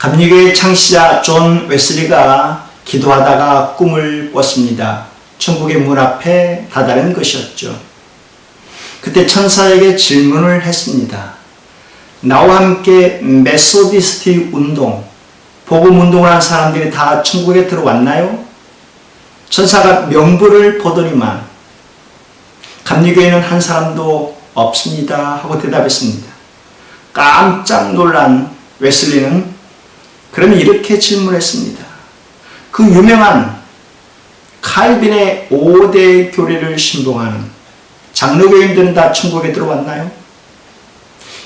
감리교의 창시자 존 웨슬리가 기도하다가 꿈을 꿨습니다. 천국의 문 앞에 다다른 것이었죠. 그때 천사에게 질문을 했습니다. 나와 함께 메소디스트 운동, 복음 운동을 한 사람들이 다 천국에 들어왔나요? 천사가 명부를 보더니만 감리교에는 한 사람도 없습니다 하고 대답했습니다. 깜짝 놀란 웨슬리는 그러면 이렇게 질문했습니다. 그 유명한 칼빈의 5대 교리를 신봉하는 장로교인들은 다 천국에 들어왔나요?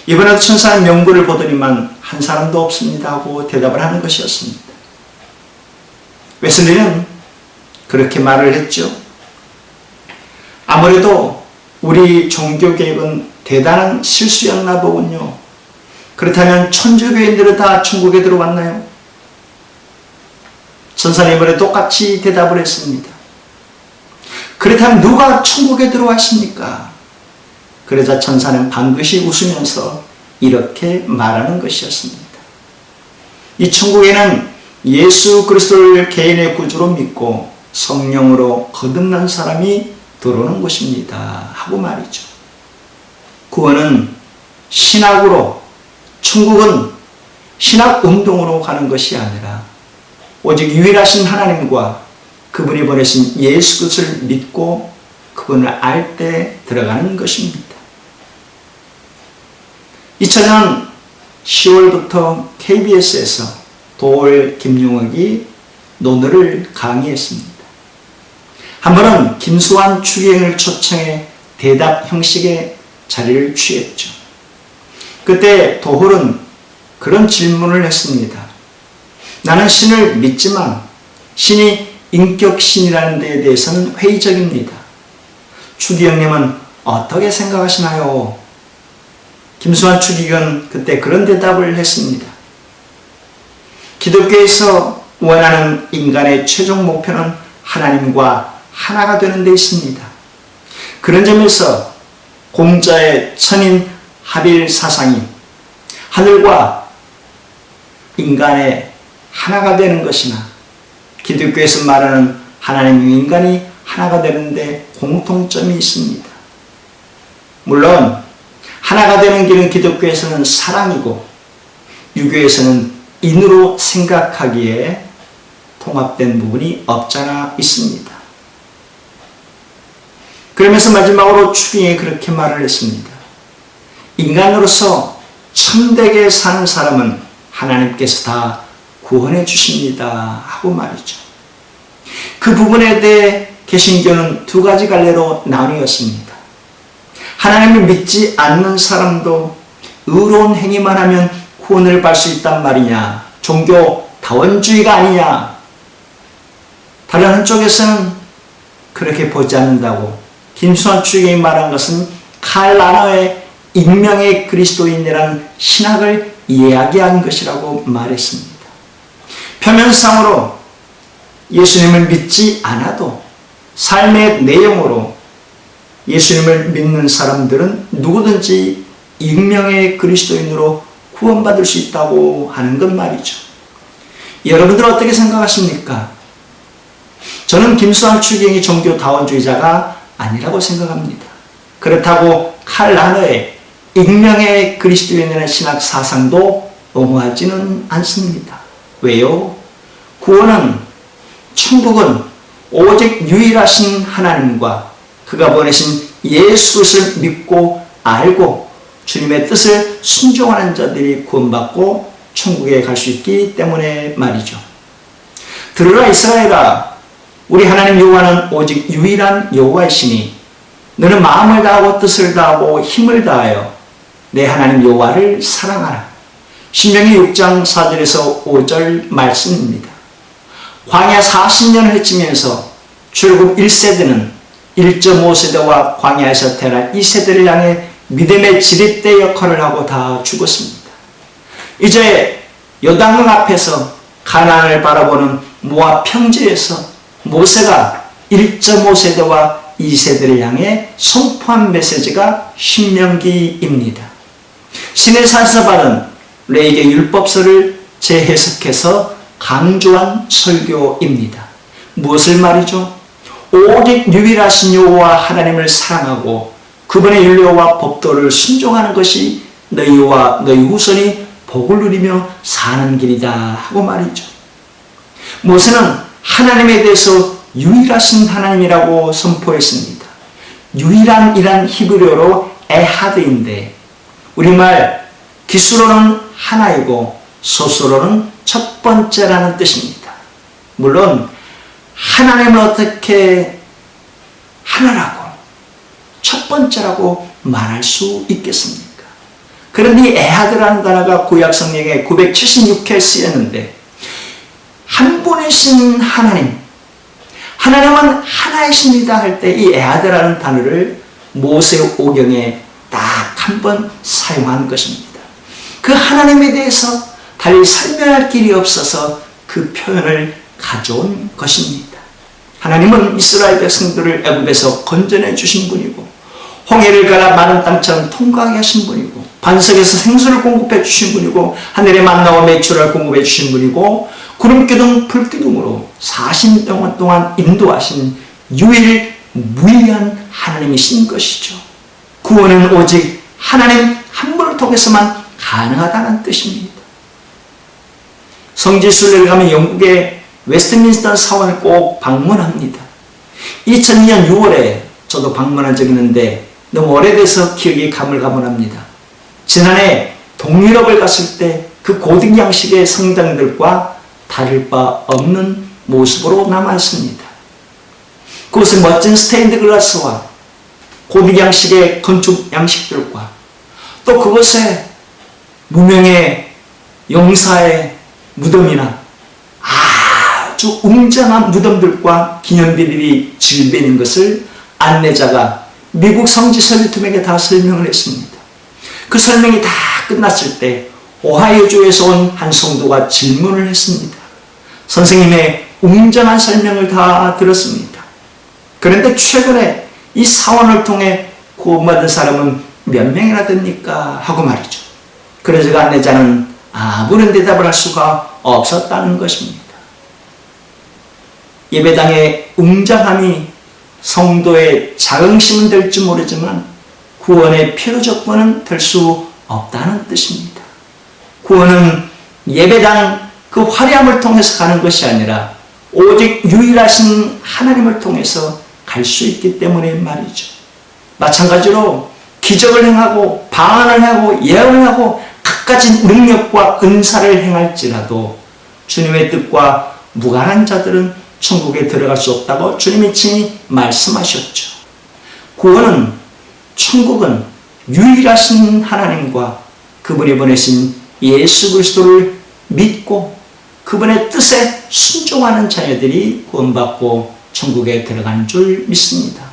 이번에도 천사의 명부를 보더니만 한 사람도 없습니다 하고 대답을 하는 것이었습니다. 웨슬리는 그렇게 말을 했죠. 아무래도 우리 종교개혁은 대단한 실수였나 보군요. 그렇다면 천주교인들은 다 천국에 들어왔나요? 천사는 이번에 똑같이 대답을 했습니다. 그렇다면 누가 천국에 들어왔습니까? 그러자 천사는 반드시 웃으면서 이렇게 말하는 것이었습니다. 이 천국에는 예수 그리스도를 개인의 구주로 믿고 성령으로 거듭난 사람이 들어오는 곳입니다 하고 말이죠. 구원은 신학으로, 천국은 신학운동으로 가는 것이 아니라 오직 유일하신 하나님과 그분이 보내신 예수 그리스도를 믿고 그분을 알 때 들어가는 것입니다. 2000년 10월부터 KBS에서 도올 김용옥이 논어를 강의했습니다. 한 번은 김수환 추기경을 초청해 대답 형식의 자리를 취했죠. 그때 도홀은 그런 질문을 했습니다. 나는 신을 믿지만 신이 인격신이라는 데에 대해서는 회의적입니다. 추기경님은 어떻게 생각하시나요? 김수환 추기경은 그때 그런 대답을 했습니다. 기독교에서 원하는 인간의 최종 목표는 하나님과 하나가 되는 데 있습니다. 그런 점에서 공자의 천인 합일 사상이 하늘과 인간의 하나가 되는 것이나 기독교에서 말하는 하나님과 인간이 하나가 되는데 공통점이 있습니다. 물론 하나가 되는 길은 기독교에서는 사랑이고 유교에서는 인으로 생각하기에 통합된 부분이 없잖아 있습니다. 그러면서 마지막으로 추기경이 그렇게 말을 했습니다. 인간으로서 참되게 사는 사람은 하나님께서 다 구원해 주십니다 하고 말이죠. 그 부분에 대해 개신교는 두 가지 갈래로 나뉘었습니다. 하나님을 믿지 않는 사람도 의로운 행위만 하면 구원을 받을 수 있단 말이냐, 종교 다원주의가 아니냐. 다른 한쪽에서는 그렇게 보지 않는다고 김수환 추기경이 말한 것은 칼 라너의 익명의 그리스도인이라는 신학을 이야기한 것이라고 말했습니다. 표면상으로 예수님을 믿지 않아도 삶의 내용으로 예수님을 믿는 사람들은 누구든지 익명의 그리스도인으로 구원받을 수 있다고 하는 것 말이죠. 여러분들은 어떻게 생각하십니까? 저는 김수환 추기경이 종교다원주의자가 아니라고 생각합니다. 그렇다고 칼 라너의 익명의 그리스도인이라는 신학 사상도 옹호하지는 않습니다. 왜요? 구원은, 천국은 오직 유일하신 하나님과 그가 보내신 예수 그리스도를 믿고 알고 주님의 뜻을 순종하는 자들이 구원받고 천국에 갈 수 있기 때문에 말이죠. 들으라 이스라엘아, 우리 하나님 여호와는 오직 유일한 여호와이시니 너는 마음을 다하고 뜻을 다하고 힘을 다하여 내 하나님 여호와를 사랑하라. 신명기 6장 4절에서 5절 말씀입니다. 광야 40년을 헤치면서 출애굽 1세대는 1.5세대와 광야에서 태어난 2세대를 향해 믿음의 지렛대 역할을 하고 다 죽었습니다. 이제 요단강 앞에서 가나안을 바라보는 모압 평지에서 모세가 1.5세대와 2세대를 향해 선포한 메시지가 신명기입니다. 시내산에서 받은 레위기 율법서를 재해석해서 강조한 설교입니다. 무엇을 말이죠? 오직 유일하신 여호와 하나님을 사랑하고 그분의 윤례와 법도를 순종하는 것이 너희와 너희 후손이 복을 누리며 사는 길이다 하고 말이죠. 모세는 하나님에 대해서 유일하신 하나님이라고 선포했습니다. 유일한이란 히브리어로 에하드인데 우리말 기수로는 하나이고 소수로는 첫 번째라는 뜻입니다. 물론 하나님은 어떻게 하나라고 첫 번째라고 말할 수 있겠습니까? 그런데 이 에하드라는 단어가 구약 성경에 976회 쓰였는데 한 분이신 하나님은 하나이십니다 할 때 이 에하드라는 단어를 모세오경에 딱 한 번 사용한 것입니다. 그 하나님에 대해서 달리 설명할 길이 없어서 그 표현을 가져온 것입니다. 하나님은 이스라엘 백성들을 애굽에서 건져내 주신 분이고 홍해를 갈아 마른 땅처럼 통과하게 하신 분이고 반석에서 생수를 공급해 주신 분이고 하늘의 만나와 매출을 공급해 주신 분이고 구름기둥 불기둥으로 40년 동안 인도하신 유일무이한 하나님이신 것이죠. 구원은 오직 하나님 한 분을 통해서만 가능하다는 뜻입니다. 성지순례를 가면 영국의 웨스트민스터 사원을 꼭 방문합니다. 2002년 6월에 저도 방문한 적이 있는데 너무 오래돼서 기억이 가물가물합니다. 지난해 동유럽을 갔을 때 그 고딕 양식의 성당들과 다를 바 없는 모습으로 남아있습니다. 그곳에 멋진 스테인드 글라스와 고딕 양식의 건축 양식들과 또 그곳에 무명의 용사의 무덤이나 아주 웅장한 무덤들과 기념비들이 질비는 것을 안내자가 미국 성지설교팀에게 다 설명을 했습니다. 그 설명이 다 끝났을 때 오하이오주에서 온 한 성도가 질문을 했습니다. 선생님의 웅장한 설명을 다 들었습니다. 그런데 최근에 이 사원을 통해 구원받은 사람은 몇 명이나 됩니까? 하고 말이죠. 그래서 그 안내자는 아무런 대답을 할 수가 없었다는 것입니다. 예배당의 웅장함이 성도의 자긍심은 될지 모르지만 구원의 필요 조건은 될 수 없다는 뜻입니다. 구원은 예배당 그 화려함을 통해서 가는 것이 아니라 오직 유일하신 하나님을 통해서 갈 수 있기 때문에 말이죠. 마찬가지로 기적을 행하고 방언을 하고 예언을 하고 갖가지 능력과 은사를 행할지라도 주님의 뜻과 무관한 자들은 천국에 들어갈 수 없다고 주님이 친히 말씀하셨죠. 구원은 천국은 유일하신 하나님과 그분이 보내신 예수 그리스도를 믿고 그분의 뜻에 순종하는 자녀들이 구원받고 천국에 들어간 줄 믿습니다.